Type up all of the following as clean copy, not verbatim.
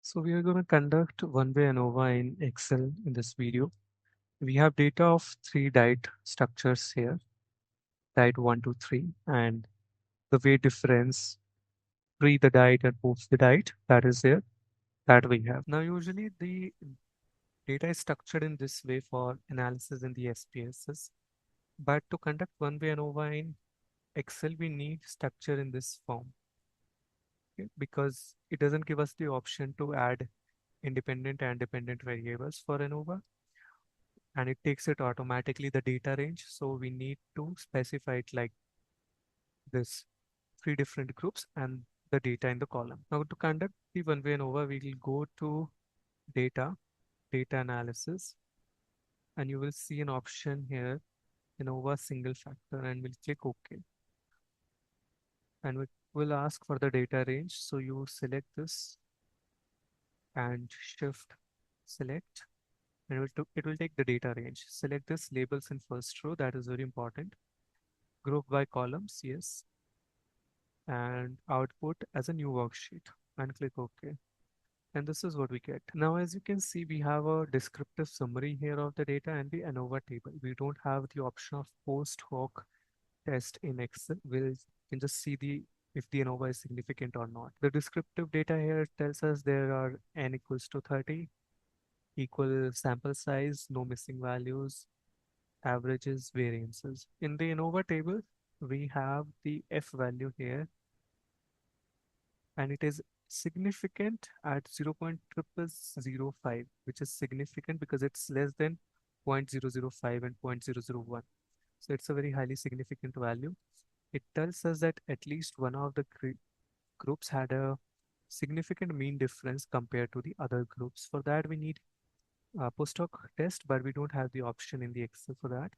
So we are going to conduct one-way ANOVA in Excel in this video. We have data of three diet structures here, diet 1, 2, 3, and the weight difference pre the diet and post the diet that is there that we have. Now usually the data is structured in this way for analysis in the SPSS, but to conduct one-way ANOVA in Excel we need structure in this form, okay? Because it doesn't give us the option to add independent and dependent variables for ANOVA, and it takes it automatically the data range. So we need to specify it like this, three different groups and the data in the column. Now to conduct the one-way ANOVA, we will go to data, data analysis, and you will see an option here, ANOVA single factor, and we'll click OK. And it will ask for the data range. So you select this and shift select, and it will take the data range. Select this labels in first row, that is very important. Group by columns, yes, and output as a new worksheet and click OK. And this is what we get. Now, as you can see, we have a descriptive summary here of the data and the ANOVA table. We don't have the option of post-hoc test in Excel. We'll can just see the if the ANOVA is significant or not. The descriptive data here tells us there are n equals to 30, equal sample size, no missing values, averages, variances. In the ANOVA table, we have the F value here, and it is significant at 0.0005, which is significant because it's less than 0.005 and 0.001. So it's a very highly significant value. It tells us that at least one of the groups had a significant mean difference compared to the other groups. For that, we need a post-hoc test, but we don't have the option in the Excel for that.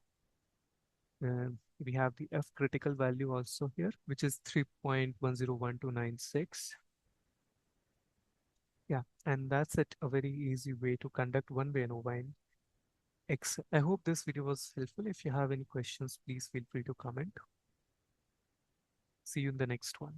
We have the F critical value also here, which is 3.101296. Yeah, and that's it. A very easy way to conduct one-way ANOVA in Excel. I hope this video was helpful. If you have any questions, please feel free to comment. See you in the next one.